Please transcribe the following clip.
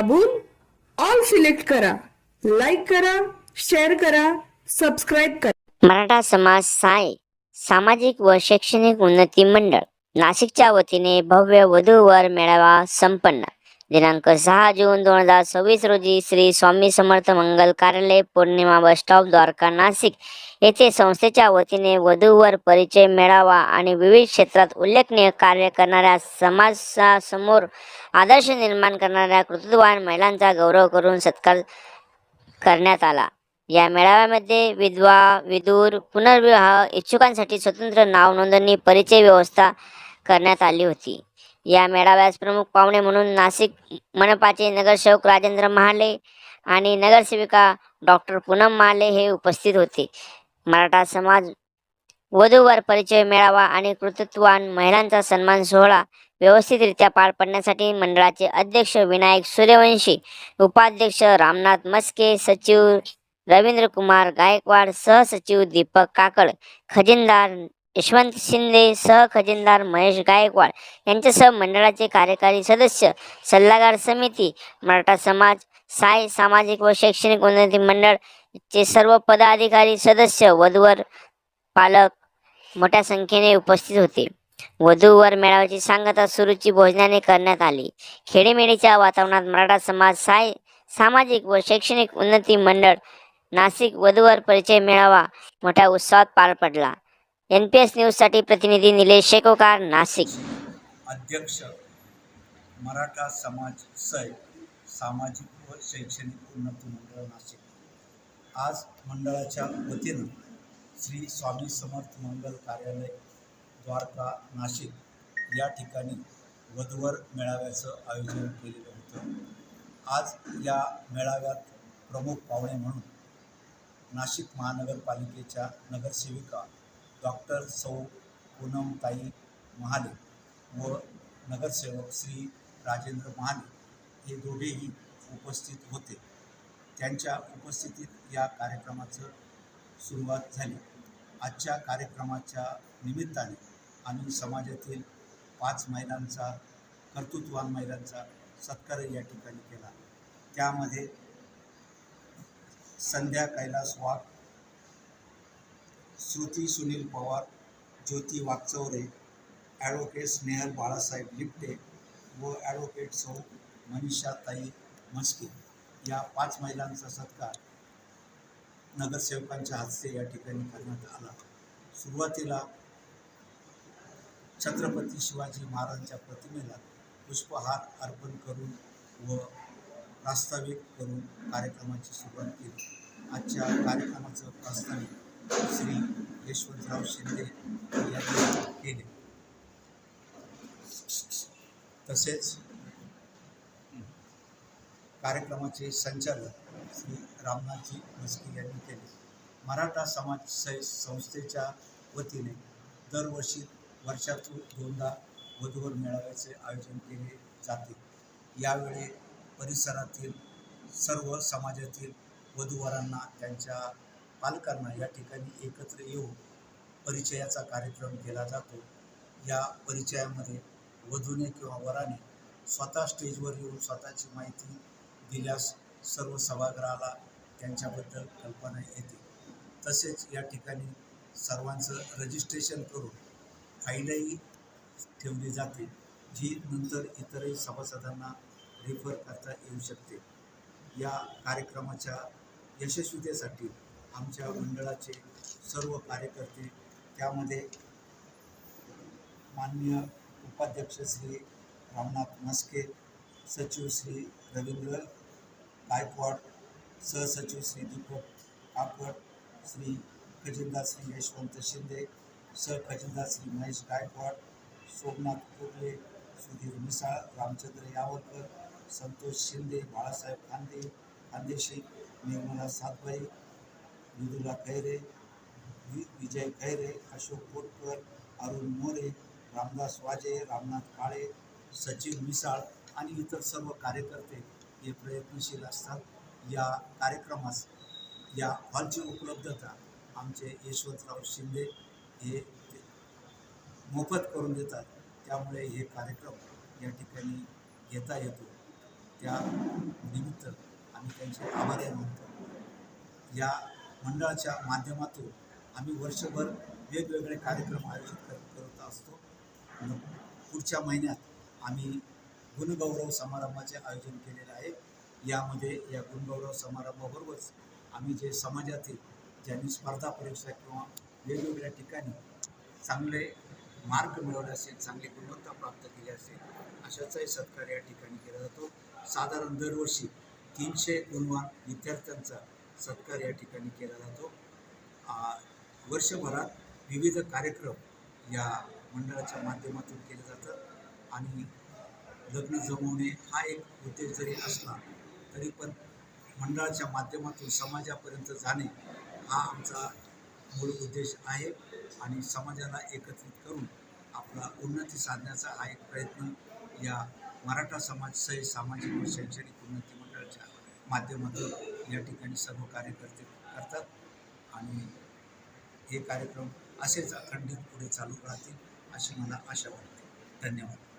दाबून all select करा. Like करा, शेअर करा, सबस्क्राईब करा. मराठा समाज साय सामाजिक व शैक्षणिक उन्नती मंडळ नाशिकच्या वतीने भव्य वधूवर मेळावा संपन्न. दिनांक 6 जून 2026 रोजी श्री स्वामी समर्थ मंगल कार्यालय, पौर्णिमा बस स्टॉप, द्वारका, नाशिक येथे संस्थेच्या वतीने वधूवर परिचय मेळावा आणि विविध क्षेत्रात उल्लेखनीय कार्य करणाऱ्या, समाजासमोर आदर्श निर्माण करणाऱ्या कर्तृत्ववान महिलांचा गौरव करून सत्कार करण्यात आला. या मेळाव्यामध्ये विधवा, विधूर, पुनर्विवाह इच्छुकांसाठी स्वतंत्र नाव नोंदणी, परिचय व्यवस्था करण्यात आली होती. या मेळाव्यास प्रमुख पाहुणे म्हणून नाशिक मनपाचे नगरसेवक राजेंद्र महाले आणि नगरसेविका डॉक्टर पूनम महाले हे उपस्थित होते. मराठा समाज वधूवर परिचय मेळावा आणि कर्तृत्ववान महिलांचा सन्मान सोहळा व्यवस्थितरित्या पार पाडण्यासाठी मंडळाचे अध्यक्ष विनायक सूर्यवंशी, उपाध्यक्ष रामनाथ मस्के, सचिव रवींद्र कुमार गायकवाड, सहसचिव दीपक काकड, खजिनदार यशवंत शिंदे, सहखजिनदार महेश गायकवाड यांच्यासह मंडळाचे कार्यकारी सदस्य, सल्लागार समिती, मराठा समाज साय सामाजिक व शैक्षणिक उन्नती मंडळ चे सर्व पदाधिकारी, सदस्य, वधूवर पालक मोठ्या संख्येने उपस्थित होते. वधूवर मेळाव्याची सांगता सुरुची भोजनाने करण्यात आली. खेडेमेडीच्या वातावरणात मराठा समाज साय सामाजिक व शैक्षणिक उन्नती मंडळ नाशिक वधूवर परिचय मेळावा मोठ्या उत्साहात पार पडला. NPS न्यूज साठी प्रतिनिधी निलेश शेकोकार, नाशिक. अध्यक्ष मराठा समाज साय सामाजिक व शैक्षणिक उन्नती मंडळ नाशिक. आज मंडळाच्या वतीनं श्री स्वामी समर्थ मंगल कार्यालय, द्वारका, नाशिक या ठिकाणी वधूवर मेळाव्याचं आयोजन केलेलं होतं. आज या मेळाव्यात प्रमुख पाहुणे म्हणून नाशिक महानगरपालिकेच्या नगरसेविका डॉक्टर सौ पूनमताई महाले व नगरसेवक श्री राजेंद्र महाले हे दोघेही उपस्थित होते. त्यांच्या उपस्थितीत या कार्यक्रमाचं सुरुवात झाली. आजच्या कार्यक्रमाच्या निमित्ताने आम्ही समाजातील 5 महिलांचा, कर्तृत्ववान महिलांचा सत्कार या ठिकाणी केला. त्यामध्ये संध्या कैलास वाघ, श्रुती सुनील पवार, ज्योती वागचौरे, ॲडव्होकेट स्नेहल बाळासाहेब लिप्टे व ॲडव्होकेट सौ मनीषाताई मस्के या 5 महिलांचा सत्कार नगरसेवकांच्या हस्ते या ठिकाणी करण्यात आला. सुरुवातीला छत्रपती शिवाजी महाराजांच्या प्रतिमेला पुष्पहार अर्पण करून व प्रास्ताविक करून कार्यक्रमाची सुरुवात केली. आजच्या कार्यक्रमाचं प्रास्ताविक श्री यशवंतराव शिंदे यांनी केले. तसेच कार्यक्रमाचे संचालक श्री रामनाथजी मस्के यांनी केले. मराठा समाज संस्थेच्या वतीने दरवर्षी वर्षातून 2दा वधूवर मेळाव्याचे आयोजन केले जाते. यावेळी परिसरातील सर्व समाजातील वधूवरांना, त्यांच्या पालकांना या ठिकाणी एकत्र येऊन परिचयाचा कार्यक्रम केला जातो. या परिचयामध्ये वधूने किंवा वराने स्वतः स्टेजवर येऊन स्वतःची माहिती दिल्यास सर्व सभागृहाला त्यांच्याबद्दल कल्पना येते. तसेच या ठिकाणी सर्वांचं रजिस्ट्रेशन करून फाईलही ठेवली जाते, जी नंतर इतरही सभासदांना रेफर करता येऊ शकते. या कार्यक्रमाच्या यशस्वीतेसाठी आमच्या मंडळाचे सर्व कार्यकर्ते, त्यामध्ये माननीय उपाध्यक्ष श्री रामनाथ मस्के, सचिव श्री रवींद्र गायकवाड, सहसचिव श्री दीपक काकड, श्री खजिनदार श्री यशवंत शिंदे, सहखजिनदार श्री महेश गायकवाड, सोमनाथ कोगले, सुधीर मिसाळ, रामचंद्र यावलकर, संतोष शिंदे, बाळासाहेब खानदेशी, निर्मला सातबाई, विदुला खैरे, विजय खैरे, अशोक कोटकर, अरुण मोरे, रामदास वाजे, रामनाथ काळे, सचिन मिसाळ आणि इतर सर्व कार्यकर्ते हे प्रयत्नशील असतात. या कार्यक्रमास या हॉलची उपलब्धता आमचे यशवंतराव शिंदे हे मोफत करून देतात. त्यामुळे हे कार्यक्रम या ठिकाणी घेता येतो. त्या निमित्त आम्ही त्यांचे आभारी मानतो. या मंडळाच्या माध्यमातून आम्ही वर्षभर वेगवेगळे कार्यक्रम आयोजित करत असतो. पुढच्या महिन्यात आम्ही गुणगौरव समारंभाचे आयोजन केलेले आहे. यामध्ये या गुणगौरव समारंभाबरोबरच आम्ही जे समाजातील ज्यांनी स्पर्धा परीक्षा किंवा वेगवेगळ्या ठिकाणी चांगले मार्क मिळवले असेल, चांगली गुणवत्ता प्राप्त केली असेल, अशाचाही सत्कार या ठिकाणी केला जातो. साधारण दरवर्षी 300 गुणवान विद्यार्थ्यांचा सत्कार या ठिकाणी केला जातो. वर्षभरात विविध कार्यक्रम या मंडळाच्या माध्यमातून केले जातात आणि लग्न जमवणे हा एक उद्देश जरी असला तरी पण मंडळाच्या माध्यमातून समाजापर्यंत जाणे हा आमचा मूळ उद्देश आहे आणि समाजाला एकत्रित करून आपला उन्नती साधण्याचा हा एक प्रयत्न या मराठा समाज सही सामाजिक व शैक्षणिक उन्नती मंडळाच्या माध्यमातून या ठिकाणी सर्व कार्यकर्ते करतात आणि हे कार्यक्रम असेच अखंडित पुढे चालू राहतील अशी मला आशा वाटते. धन्यवाद.